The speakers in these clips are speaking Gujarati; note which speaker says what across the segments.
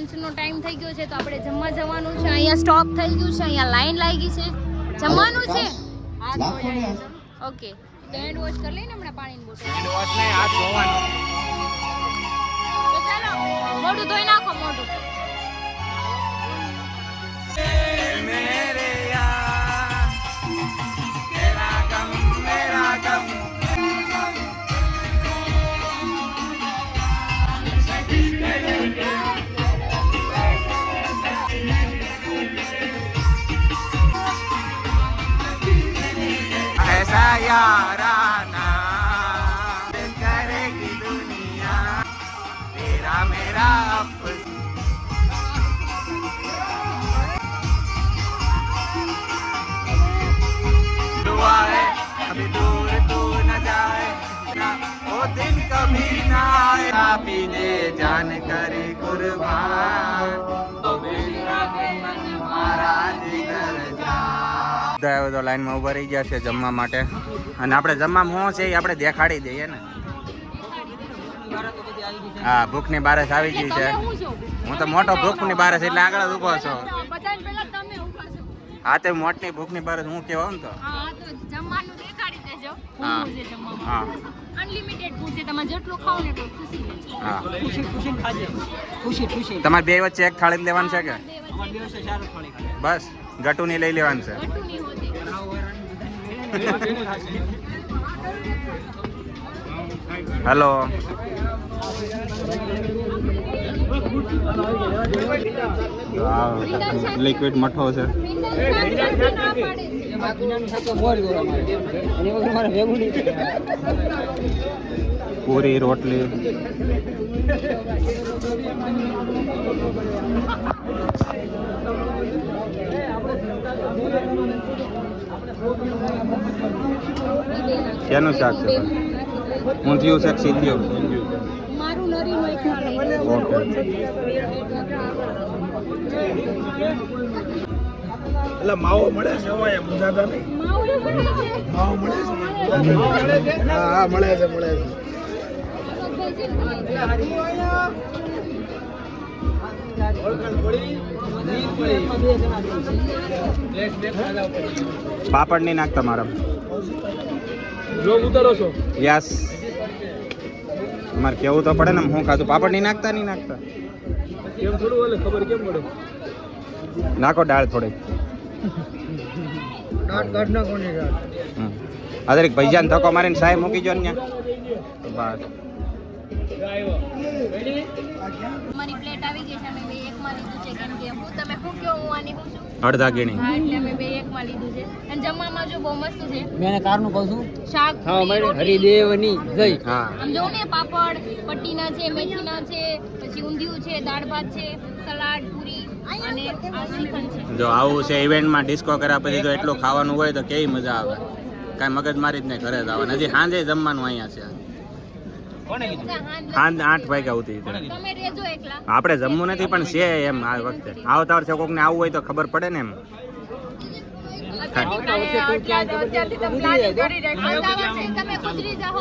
Speaker 1: લંચનો ટાઈમ થઈ ગયો છે તો આપણે જમવા જવાનું છે. અહીંયા સ્ટોપ થઈ ગયું છે, અહીંયા લાઈન લાગી છે. જમવાનું છે. ઓકે, હેન્ડ વોશ કરી લઈને હમણાં પાણીની બોટલ.
Speaker 2: હેન્ડ વોશ નહીં, હાથ ધોવાનું.
Speaker 1: તો ચાલો મોઢું ધોઈ નાખો મોઢું.
Speaker 2: મેરે યાર તેરા ગમ મેરા ગમ. ऐसा याराना करेगी दुनिया तेरा मेरा अफसाना. दुआ है अभी दूर तू न जाए वो दिन कभी ना आए. आपी दे जान करे कुर्बान मारा जिगर जान. તો લાઈનમાં ઉભા રહી ગયા છે જમવા માટે અને આપણે જમવામાં શું છે એ આપણે દેખાડી દઈએ ને. હા, ભૂખની બારસ આવી ગઈ છે. હું તો મોટો ભૂખની બારસ એટલે આગળ જ ઊભો છો. હા, તે મોટી ભૂખની બારસ હું કહેવા ને તો.
Speaker 1: જમવાનું દેખાડી દેજો.
Speaker 2: હા હા
Speaker 1: અનલિમિટેડ ફૂડ છે, તમે જેટલું ખાઓ ને એટલું ખુશી લેજો.
Speaker 2: હા,
Speaker 3: ખુશી ખાજે. ખુશી
Speaker 2: તમારે બે વચ્ચે એક થાળી જ લેવાનું છે કે
Speaker 3: અમાર દિવસે ચાર થાળી ખાજે.
Speaker 2: બસ ગટુની લઈ લેવાનું છે.
Speaker 1: ગટુ નહીં હોતી.
Speaker 2: હેલો, લિક્વિડ મઠો છે. પૂરી રોટલી શેનું શાક છે? ઊંધિયું શાક સીધ્યું.
Speaker 1: મારું નરીનું એક મળે.
Speaker 2: ઓકે.
Speaker 4: એટલે માવો મળે છે હવે મુંજાતા નહીં. માવો મળે છે. હા મળે છે મળે છે.
Speaker 2: પાપડ નહીં નાખતા મારા.
Speaker 4: જો ઉતારો છો
Speaker 2: યસ, તમારે કેવું તો પડે ને. હું ખાધું પાપડ નહીં નાખતા? નહીં નાખતા
Speaker 4: કેમ થોડું ઓલે ખબર કેમ પડે?
Speaker 2: નાખો દાળ થોડી.
Speaker 4: કાટ ના કોની કાટ.
Speaker 2: અરે ભૈજાને ધક્કો મારીને સાહેબ મૂકી જો ને બસ.
Speaker 1: મારી પ્લેટ આવી ગઈ છે. અમે બે એકમાં લીધું છે કેમ કે હું તમે શું કહો હું આની હું છું.
Speaker 2: અડધા ગીણી.
Speaker 1: હા, એટલે અમે બે એકમાં લીધું છે. અને જમવામાં જો બહુ મસ્ત છે.
Speaker 3: મેં કારનું કહું છું
Speaker 1: શાક,
Speaker 3: ખાવા
Speaker 1: પૂરી,
Speaker 3: માટે
Speaker 1: રોટલી.
Speaker 3: હરિદેવની જય.
Speaker 2: હા,
Speaker 1: આમ જોઉં ને પાપડ પટ્ટીના છે, મેથીના છે, પછી ઊંધિયું છે, દાળ ભાત છે, સલાડ, પૂરી અને આ શ્રીખંડ છે.
Speaker 2: જો આવું છે ઇવેન્ટમાં ડિસ્કો કર્યા પછી તો એટલું ખાવાનું હોય તો કેવી મજા આવે. કાંઈ મગજ મારી જ નહીં, ઘરે જ આવવાનું. હજી સાંજે જમવાનું અહીંયા છે.
Speaker 3: કોને કીધું?
Speaker 2: સાંજ 8 વાગ્યા સુધી
Speaker 1: તમે રહેજો એકલા.
Speaker 2: આપણે જમવું નથી પણ છે એમ. આ વખતે આવતા વર્ષે કોકને આવવું હોય તો ખબર પડે ને એમ.
Speaker 1: અત્યારથી તમે planning કરી રાખો. આવતા વર્ષે તમે ગુજરી જાઓ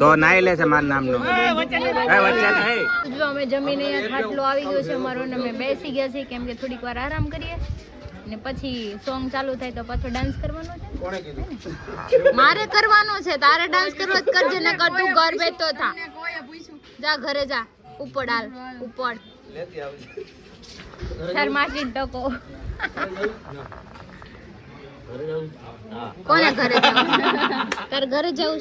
Speaker 2: તો નાઈ લે છે મારા નામનો. વચ્ચે નહીં.
Speaker 1: જો અમે જમીને અહીંયા ખાટલો આવી ગયો છે અમારો ને અમે બેસી ગયા છીએ કેમ કે થોડીક વાર આરામ કરીએ ને પછી સોંગ ચાલુ થાય તો પાછો ડાન્સ કરવાનો છે.
Speaker 4: કોણે કીધું?
Speaker 1: મારે કરવાનો છે, તારે ડાન્સ કરવો જ કરજે ને કર તું ઘર બેઠો થા. જા ઘરે જા, ઉપર હાલ ઉપર.
Speaker 4: લેતી આવજે.
Speaker 1: શર્માશી ટકો. કોને ઘરે જવું? તાર ઘરે જવું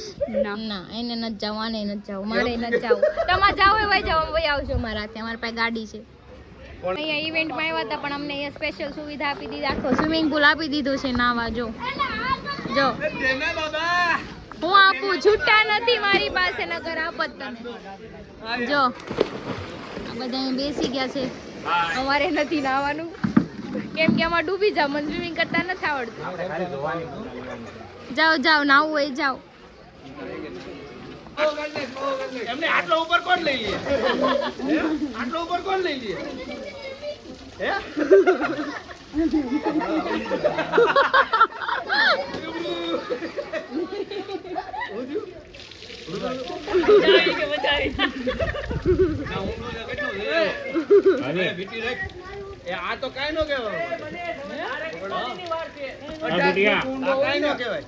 Speaker 1: ના, એને નથી જવું, આને નથી જવું, મારે નથી જવું. તમારે જાવ હોય જાવ, વહી આવજો મારા ત્યાં. અમારી પાસે ગાડી છે. અહીંયા ઇવેન્ટમાં આવ્યા હતા પણ અમને અહીંયા સ્પેશિયલ સુવિધા આપી દીધી. આખો સ્વિમિંગ પુલ આપી દીધું છે નાવા. જો જો હું આપું, છૂટા નથી મારી પાસે, નકર આપત તમે. જો આ બધા અહીં બેસી ગયા છે. અમારે નથી નાવાનું કેમ કે અમારે ડૂબી જાવ, મને સ્વિમિંગ કરતા નથી આવડતું. જાઓ જાઓ, નાવું હોય જાઓ.
Speaker 4: એમને આટલો ઉપર કોણ લઈ લે? આટલો ઉપર કોણ લઈ લે? હે?
Speaker 3: આ તો કાઈ નો કહેવાય કાઈ નો કહેવાય.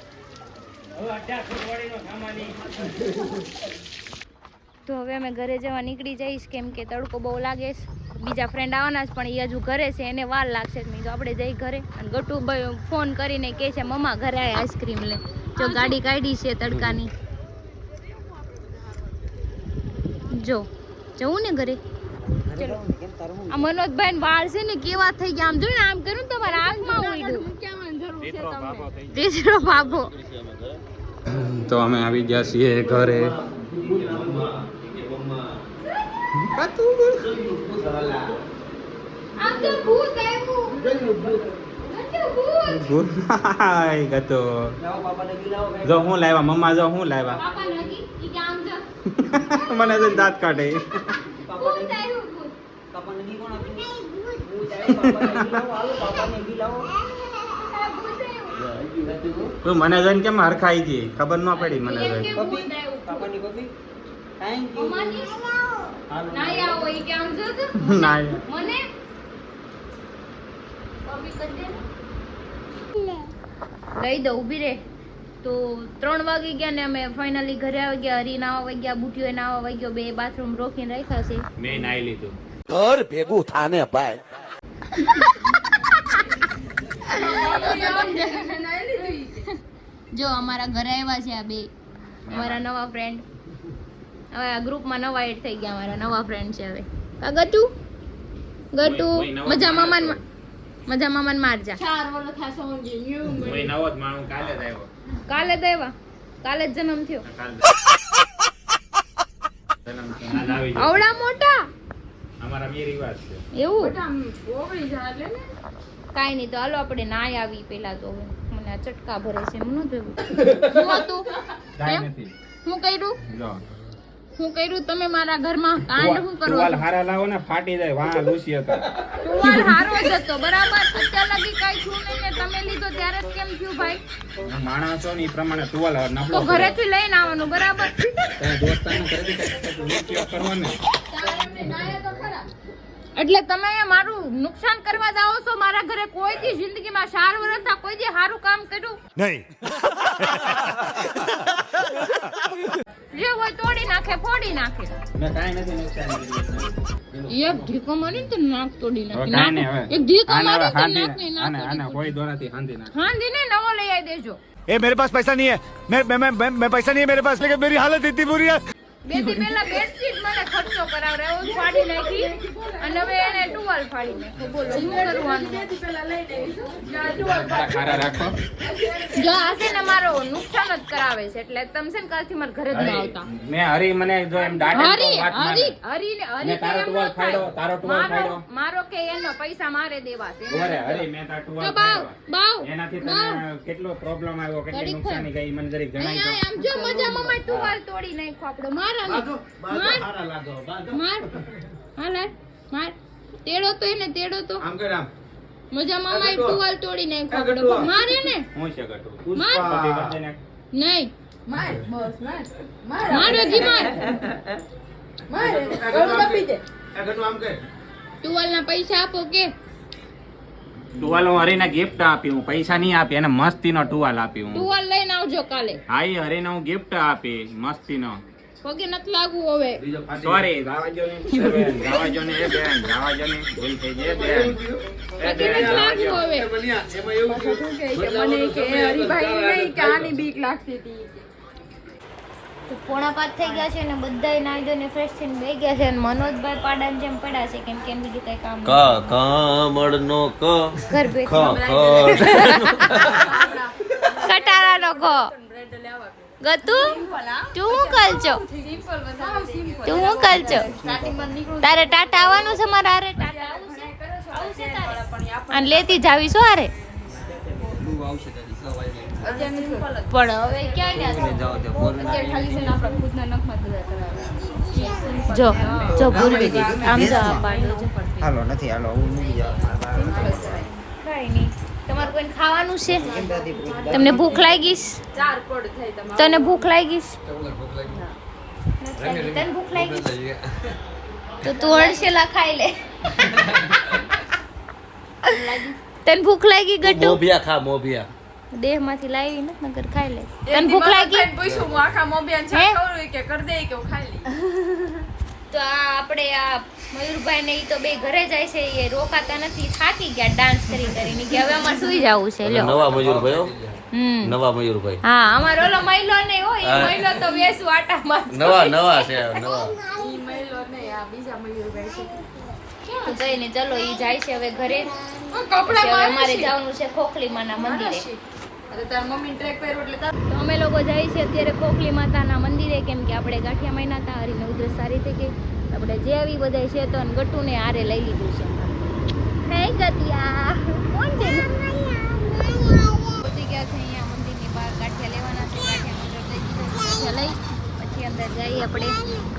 Speaker 1: તો હવે અમે ઘરે જવા નીકળી જઈશ કેમ કે તડકો બહુ લાગે છે. બીજા ફ્રેન્ડ આવવાના છે પણ એ હજુ ઘરે છે, એને વાર લાગશે નહીં તો આપણે જઈ ઘરે. અને ગટુ ભાઈ ફોન કરીને કહે છે મમ્મા ઘરે આવી આઈસ્ક્રીમ લે. જો ગાડી કાઢી છે તડકાની. જો જવું ને ઘરે. ચલો આ મનોજભાઈ ને વાળ છે ને કેવા થઈ ગયા, આમ જો ને આમ કર્યું ને તમારા આંખમાં ઉડ્યું. તેજરો બાબો.
Speaker 2: તો અમે આવી ગયા છીએ ઘરે.
Speaker 1: આમ તો ભૂત આવ્યું.
Speaker 2: ગતો જો હું લાવ્યા મમ્મા, જો હું લાવ્યા.
Speaker 1: પાપા નગી ઈ કે આમ જો
Speaker 2: મને તો દાંત કાઢે.
Speaker 1: ભૂત આવ્યું ભૂત.
Speaker 2: તું મને જોઈને કેમ હરખાઈ ગઈ, ખબર ન પડી મને
Speaker 1: એમ
Speaker 2: જોઈને.
Speaker 1: કે ભૂત આવ્યું.
Speaker 3: પાપાની કોપી થેન્ક યુ.
Speaker 1: મમ્માની નાઈ આવો ઈ કે આમ જો તો
Speaker 2: ના
Speaker 1: મને કોપી કરી દે ને. લઈ દો ઊભી રે. તો 3 વાગી ગયા ને અમે ફાઇનલી ઘરે આવી ગયા. હરી નાવા વાગી ગયા, બુટીઓ નાવા વાગી ગયો. 2 બાથરૂમ રોકીને રાખ્યા છે.
Speaker 2: મેં નાઈ લીધું.
Speaker 4: ઘર ભેગું થાને ભાઈ.
Speaker 1: જો અમારા ઘરે આવ્યા છે આ 2 અમારા નવા ફ્રેન્ડ. હવે આ ગ્રુપમાં નવા એડ થઈ ગયા, અમારા નવા ફ્રેન્ડ છે. હવે કા ગટુ ગટુ મજા મામાન મારજા.
Speaker 2: કોઈ નવો જ માણસ કાલે જ આવ્યો.
Speaker 1: કાલે જ આવ્યા, કાલે જ જન્મ થયો. આવડા મોટા
Speaker 2: અમારા બે રિવાજ છે.
Speaker 1: એવું કાઈ નહીં. તો હાલો આપણે નાય આવી પેલા. તો હવે મને આ ચટકા ભરે છે. એમ નતું શું હતું?
Speaker 2: કાંઈ
Speaker 1: એમ?
Speaker 2: નથી.
Speaker 1: શું કર્યું?
Speaker 2: જો
Speaker 1: શું કર્યું તમે મારા ઘરમાં? કાંડ શું કરો?
Speaker 2: ટુવાલ હારા લાવો ને ફાટી જાય. વાહ લૂસી હતા.
Speaker 1: ટુવાલ હારો જ હતો બરાબર. અત્યાર લગી કઈ છું નહીં ને તમે લીધો ત્યારે જ કેમ થયું ભાઈ?
Speaker 2: માણસો ની પ્રમાણે ટુવાલ નબળો
Speaker 1: તો ઘરેથી લઈને આવવાનું બરાબર.
Speaker 2: દોસ્તાનો ઘરેથી ઉપયોગ કરવાનો.
Speaker 1: એટલે તમે મારું નુકસાન કરવા જાઓ છો. મારા ઘરે કોઈ દી જિંદગીમાં 4 વર્ષ થા કોઈ દી સારું કામ કર્યું
Speaker 4: નહીં.
Speaker 1: જે હોય તોડી નાખે, ફોડી નાખે.
Speaker 2: મેં કાંઈ નથી નુકસાન કર્યું.
Speaker 1: એક ઢીકો મારી તો નાક તોડી
Speaker 2: હવે
Speaker 1: નાખી.
Speaker 2: કાંઈ નહીં હવે.
Speaker 1: એક ઢીકો
Speaker 2: આને હવે
Speaker 1: મારી તો
Speaker 2: હાંધી-
Speaker 1: નાક નહીં,
Speaker 2: આને-
Speaker 1: નાક
Speaker 2: આને
Speaker 1: તોડી
Speaker 2: કોઈ દોરાથી હાંધી નાખે.
Speaker 1: હાંધી ને નવો લઈ આવી દેજો.
Speaker 4: ए मेरे पास पैसा नहीं है, मैं पैसा नहीं है मेरे पास, लेकिन मेरी हालत इतनी बुरी है.
Speaker 1: 2 દી પહેલા બેડશીટ મને ખર્ચો કરાવરે એવું ફાડી નાખી અને હવે એને ટુવાલ ફાડી નાખ્યો. બોલો શું કરવાનું?
Speaker 2: ખારા રાખો.
Speaker 1: જો આ છે ને મારો નુકસાન જ કરાવે છે. એટલે તમે છે ને કાલથી મારા ઘરે જ ના આવતા.
Speaker 2: મેં હરી મને જો એમ દાટે તો
Speaker 1: હરી
Speaker 2: વાત માને.
Speaker 1: હરી
Speaker 2: મેં તારો
Speaker 1: એમ ન
Speaker 2: ટુવાલ
Speaker 1: થાય.
Speaker 2: ફાડ્યો, તારો ટુવાલ ફાડ્યો.
Speaker 1: મારો કે એનો પૈસા મારે દેવા છે.
Speaker 2: ઓરે હરી મેં તારો ટુવાલ
Speaker 1: તો બાવ
Speaker 2: ફાડ્યો.
Speaker 1: બાવ
Speaker 2: એનાથી
Speaker 1: બાવ.
Speaker 2: તને કેટલો પ્રોબ્લેમ આવ્યો, કેટલી
Speaker 1: ઘડીક
Speaker 2: નુકસાની ગઈ મને જરીક જણાવી દો.
Speaker 1: અહીંયા આમ જો મજા મમ્મા ટુવાલ તોડી નાખ્યો આપણો. મારા ને માર માર હાલ માર. તેડો તો એને તેડો તો
Speaker 2: આમ કર આમ.
Speaker 1: મજા મામા ટુવાલ તોડી નાખ્યો આપણો. મારે ને
Speaker 2: હું છે ગટુ.
Speaker 1: માર.
Speaker 2: કોપી કરી દે ને.
Speaker 1: નહીં મારો જી માર. ટુવાલ ના પૈસા આપો કે
Speaker 2: ટુવાલ હું હરીને ગિફ્ટ આપી, હું પૈસા નહીં આપી. એને મસ્તીનો ટુવાલ આપી હું.
Speaker 1: ટુવાલ લઈને આવજો કાલે.
Speaker 2: હા એ હરીને હું ગિફ્ટ આપી મસ્તીનો.
Speaker 1: પગે નથી લાગવું હવે.
Speaker 2: સોરી ગાવાજો ને એ બેન, ગાવાજો ને એ બેન, ગાવાજો ને ભૂલ થઈ ગઈ એ બેન. એ
Speaker 1: પગે
Speaker 2: બેન,
Speaker 1: નથી લાગવું હવે. તો 4:05 થઈ ગયા છે ને બધાય નાઈ ધોઈને ફ્રેશ થઈને બેહી ગયા છે અને મનોજભાઈ પાડાની જેમ પડ્યા છે કેમ કે એમ બીજું કઈ કામ નથી.
Speaker 4: કામળનો ક
Speaker 1: ઘર બેઠ કટારાનો કો ગતુ તું હું કલચો તારે ટાટા આવવાનું છે મારા હારે ટાટા આવશે તારે અને લેતી જાવી છો હારે પણ હવે ક્યાં જો જો ભૂલવી દીધી આમ જો આ પાડો જો
Speaker 3: હાલો નથી હાલો હું મૂકી જાવ.
Speaker 1: કાઈ નહીં તમારે કોઈને ખાવાનું છે તમને ભૂખ લાગી તને ભૂખ લાગી તને ભૂખ લાગી તો તું અડસેલા ખાઈ લે તને ભૂખ લાગી ગટુ
Speaker 3: મોભિયા ખા મોભિયા.
Speaker 1: દેહ માંથી લાવી ને નગર ખાઈ લે તને ભૂખ લાગી
Speaker 5: પૂછું હું આખા મોબિયાન
Speaker 1: હે?
Speaker 5: ચા કરું કે કર દે કે હું ખાઈ લે.
Speaker 1: તો આ આપણે આ મયુરભાઈ ને ઈ તો બે ઘરે જાય છે એ રોકાતા નથી થાકી ગયા ડાન્સ કરી કરીને કે હવે અમારે સુઈ જવું છે લ્યો
Speaker 3: નવા મયુરભાઈ હો.
Speaker 1: હમ
Speaker 3: નવા મયુરભાઈ.
Speaker 1: હા અમારો ઓલો મહિલો નહીં હોય ઈ મહિલો તો બેસું આટા માં
Speaker 3: નવા નવા છે નવા.
Speaker 5: ઈ મહિલો નહીં આ બીજા મયુરભાઈ છે.
Speaker 1: તો જઈને ચલો ઈ જાય છે હવે ઘરે
Speaker 5: કપડા
Speaker 1: પછી હવે અમારે
Speaker 5: મારે
Speaker 1: જવાનું છે ખોખલી માના મંદિરે
Speaker 5: અરે તાર મમ્મી ટ્રેક પહેર્યું એટલે તાર
Speaker 1: તો અમે લોકો જાય છે અત્યારે ખોખલી માતાના મંદિરે કેમ કે આપણે ગાંઠિયા મહિના હતા હરીને ઉધરસ સારી થઈ ગઈ આપણે જે આવી બધાય છે તો અને ગટ્ટુને આરે લઈ લીધું છે હે ગટિયા કોણ છે પહોંચી ગયા છે અહીંયા મંદિરની બહાર ગાંઠિયા લેવાના છે ગાંઠિયાનો ઓર્ડર દઈ દીધો છે લઈ પછી અંદર જઈએ આપણે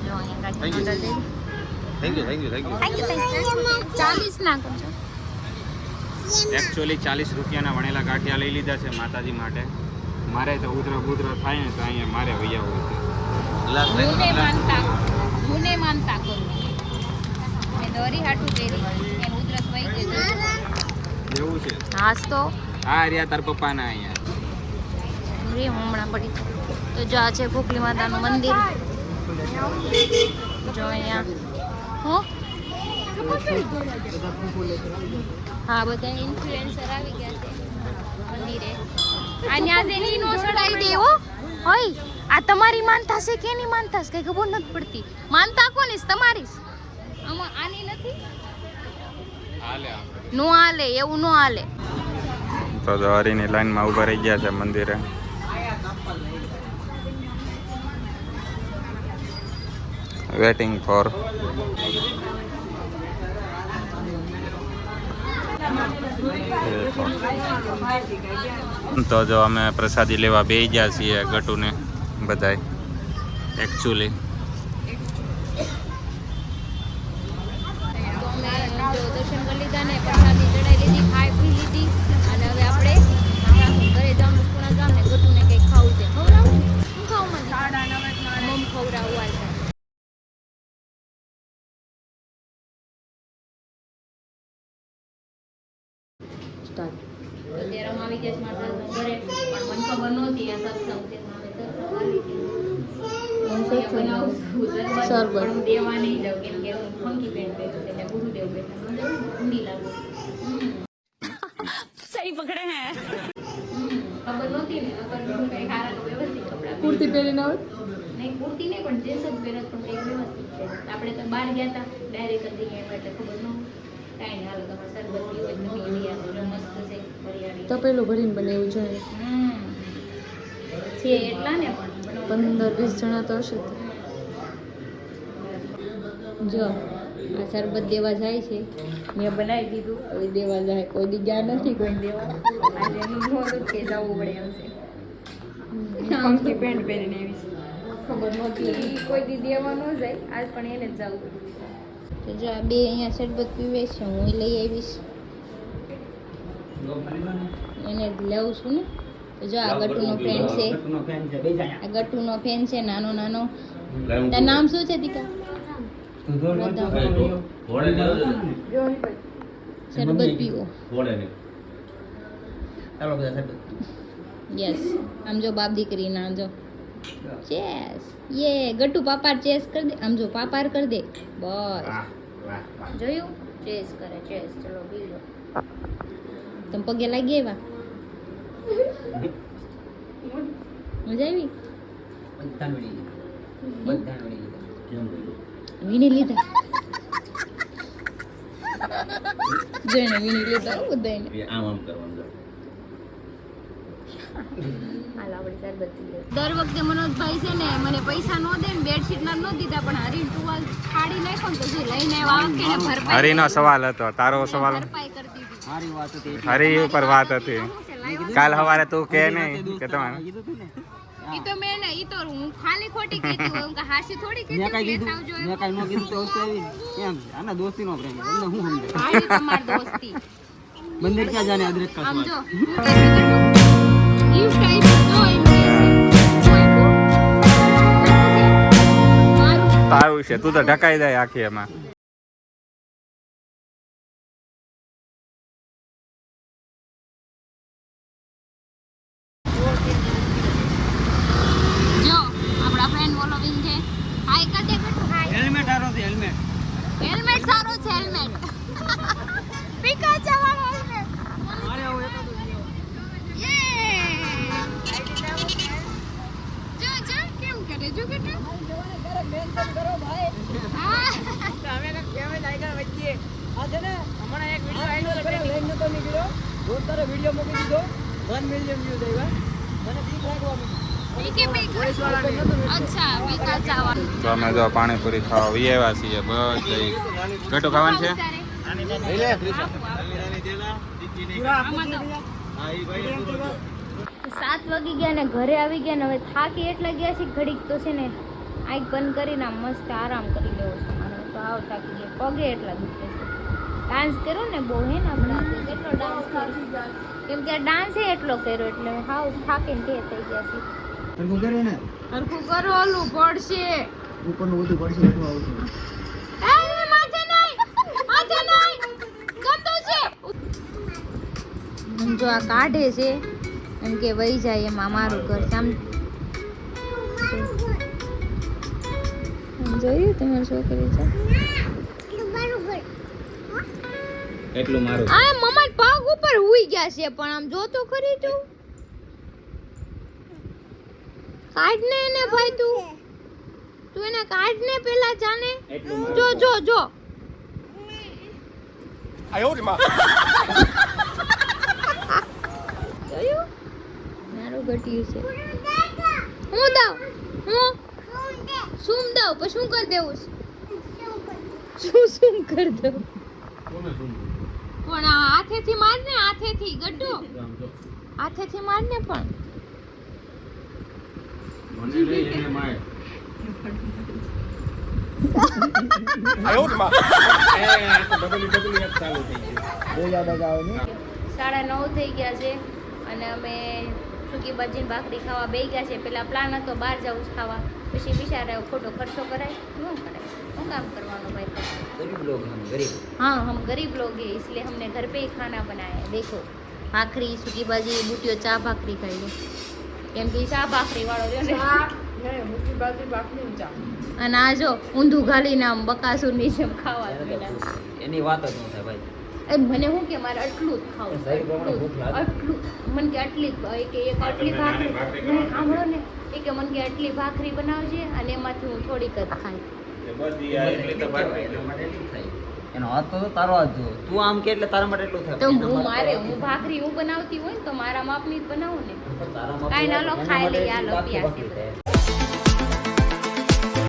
Speaker 1: જો અહીંયા ગાંઠિયાનો ઓર્ડર દઈ
Speaker 3: thank you thank you thank you.
Speaker 1: 40 નાખો છો
Speaker 6: એકચ્યુઅલી 40 રૂપિયાના વણેલા ગાંઠિયા લઈ લીધા છે માતાજી માટે. મારે તો ઉધરો થાય ને તો અહીંયા મારે વૈયા હોય છે.
Speaker 1: મુને માનતા કરું મેં દોરી હાટું પહેરી એમ ઉધરસ વહી ગઈ
Speaker 6: એવું છે.
Speaker 1: હાસ તો
Speaker 6: આ રહ્યા તાર પપ્પાના અહીંયા.
Speaker 1: રે હમણાં પડી તો જો આ છે ખોખલી માતાનું મંદિર જો અહીંયા હું હા બધા ઇન્ફ્લુએન્સર આવી ગયા છે મંદિરે આ ન્યા જેની નો ચડાઈ દેવો હોય આ તમારી માનતા છે કેની માનતા છે કઈ ખબર નથી પડતી માનતા કોની છે તમારી છે? આમાં આની નથી નો હાલે એવું નો હાલે
Speaker 6: તો હરીની લાઈનમાં ઊભા રહી ગયા છે મંદિરે. વેટિંગ ફોર તો જો અમે પ્રસાદી લેવા બેસી ગયા છીએ ગટુને બધાય એકચ્યુઅલી.
Speaker 1: તો અમે જો દર્શન કરી લીધા ને પ્રસાદી ચડાઈ લીધી ખાઈ પી લીધી અને હવે આપણે આપણા ઘરે જવાનું સ્કૂલ જામ ને ગટુને કંઈક ખાવું છે ખવડાવું શું ખાવું મને મમ ખવડાવવા છે અત્યારે અમે આવી ગયા છે મારા ઘરે પણ મને ખબર નહોતી આ સત્સંગ છે તો અમે સત્સંગ આવી શરબત પણ હું દેવા નહીં જાઉં કેમ કે હું ફંકી પેન્ટ પહેરું છે એટલે ગુરુદેવ બેઠા મને ઊંડી લાગુ સહી પકડે હે ખબર નહોતી ને અગર હું કઈ હારા વ્યવસ્થિત કપડાં
Speaker 5: કુર્તી પહેરીને આવે
Speaker 1: નહીં કુર્તી નહીં પણ જે સબ પહેરત પણ કંઈક વ્યવસ્થિત છે આપણે તો બહાર ગયા હતા ડાયરેક્ટ હતી એમ એટલે ખબર ન કાંઈ નહીં હાલો તમારે શરબત પીવું હોય તો પી લઈ આવજો મસ્ત છે હરિયાળી
Speaker 5: તો પેલું ભરીને બનાવ્યું છે
Speaker 1: છે એટલા ને પણ
Speaker 5: 15-20 જણા તો હશે
Speaker 1: જો આ શરબત દેવા જાય છે મેં બનાવી દીધું હવે દેવા જાય કોઈ દી ગયા નથી કોઈ દેવા આજે એનું મોડું કે જવું પડે એમ છે
Speaker 5: ફંકી પેન્ટ પહેરીને આવી
Speaker 1: ખબર નહોતી કોઈ દી દેવા ન જાય આજ પણ એને જ જવું તો જો આ બે અહીંયા શરબત પીવે છે હું લઈ આવીશ એને લઉં છું ને તો જો આ ગટુનો ફ્રેન્ડ છે આ ગટુનો ફેન છે નાનો નાનો તારું નામ શું છે દીકા શરબત પીવો યસ આમ જો બાપ દીકરી ના જો ચેસ યે ગટુ પાપાર ચેસ કર દે આમ જો પાપાર કર દે બસ જોયું ચેસ કરે ચેસ ચલો પી લો તમે પગે લાગી આવ્યા મજા આવી વીણી લીધા જોઈને વીણી લીધા બધાને
Speaker 3: આમ આમ કરવાનું.
Speaker 1: હાલ આપણે શરબત પી લઈએ. દર વખતે મનોજભાઈ છે ને મને પૈસા નો દે ને બેડશીટ ના નો દીધા પણ હરી ટુવાલ ફાડી નાખ્યો ને તો જે લઈને આવ્યા આ વખતે એને ભરપાઈ
Speaker 6: હરીનો સવાલ હતો, તારો સવાલ
Speaker 1: ભરપાઈ કરી દીધી
Speaker 3: મારી વાત હતી
Speaker 6: હરી ઉપર વાત હતી. કાલ સવારે તું કે નહીં કે તમારે
Speaker 1: ઈ તો મેં ને ઈ તો હું ખાલી ખોટી કહેતી હોય હું કે હાસી થોડી કહેતી હોય લેતા આવજો એમ.
Speaker 3: કઈ નો કીધું તો વસ્તુ આવી એમ આના દોસ્તી નો પ્રેમ તમને હું સમજે
Speaker 1: હાલી તમાર દોસ્તી
Speaker 3: બંદર ક્યાં જાને અદરક કા
Speaker 1: આમ જો ઈ ટાઈપ નો એમ કે છે
Speaker 6: તારું છે, તું તો ઢકાઈ જાય આખી એમાં.
Speaker 3: વિડિયો મૂકી દીધો 1 મિલિયન વ્યૂઝ આવ્યા મને બીક લાગવા માંડી
Speaker 1: અચ્છા વિકાસ જવા
Speaker 6: તો અમે તો પાણીપુરી ખાવા વી આવ્યા છીએ બસ ગટુ ખાવાનું છે
Speaker 1: સાત વાગી ગયા ને ઘરે આવી ગયા ને હવે થાકી એટલા ગયા છે ઘડીક તો છે ને આંખ બંધ કરીને આમ મસ્ત આરામ કરી લેવો છે મારે તો આવ થાકી ગયા પગે એટલા દુખે છે ડાન્સ કર્યો ને બહુ હે ને આપણે કેટલો ડાન્સ કર્યો કેમ કે ડાન્સ એટલો કર્યો એટલે હાવ થાકીને તે થઈ ગયા છે
Speaker 3: હરખું કરે ને
Speaker 1: હરખું કરો ઓલું પડશે
Speaker 3: ઉપરનું બધું પડશે એટલું આવશે
Speaker 1: જો આ કાઢે છે એમ કે વહી જાય એમાં મારું ઘર આમ જોયું તમારી છોકરી છે
Speaker 6: એટલું મારું
Speaker 1: આ મમ્મા પગ ઉપર હુઈ ગયા છે પણ આમ જો તો ખરી તું કાઢ ને એને ભાઈ તું એને કાઢ ને પેલા જાને જો જો જો જોયું મારું ઘટ્યું છે હું દઉં હું શું દઉં પછી શું કરી દેવું શું કરી દઉં પણ હાથેથી માર ને હાથેથી ગड्ढो હાથેથી માર ને પણ
Speaker 6: મને લઈ એને માર ચાલુ થઈ ગયું
Speaker 3: બહુ યાદ આવે ને
Speaker 1: 9:30 થઈ ગયા છે અને અમે સૂકી ભાજી ભાખરી ખાવા બેસી ગયા છે પેલા પ્લાન હતો બહાર જવું ખાવા પછી વિચારે ખોટો ખર્ચો કરાય ન કરાય શું કામ કરવાનું ભાઈ
Speaker 3: ગરીબ લોગ હમ ગરીબ
Speaker 1: हाँ हम गरीब लोग हैं इसलिए हमने घर पे ही खाना बनाया है देखो भाखरी सूकी भाजी बूटियो चा भाखरी खाई लो केम कि चा भाखरी वाળો રહ્યો ને
Speaker 5: મૂકી બાજુ બાકની ચા
Speaker 1: અને આ જો ઊંધું ઘાલીને આમ બકાસુરની જેમ ખાવા મળ્યા
Speaker 3: એની વાત જ ન થાય ભાઈ
Speaker 1: એ મને શું કે મારે આટલું જ ખાવું
Speaker 3: શરીર પ્રમાણે ભૂખ લાગે.
Speaker 1: આટલું મને કે આટલી એક આટલી ભાખરી નહીં, સાંભળો ને એ કે મને કે આટલી ભાખરી બનાવજે અને એમાંથી હું થોડીક જ ખાઈ
Speaker 3: એનો હાથ તો તારો હાથ જો તું આમ કે એટલે તારા માટે એટલું થાય
Speaker 1: તો હું ભાખરી હું બનાવતી હોય ને તો મારા માપની જ બનાવું ને
Speaker 3: તારા
Speaker 1: કાંઈ ના લો ખાઈ લઈએ આ લો પ્યાસી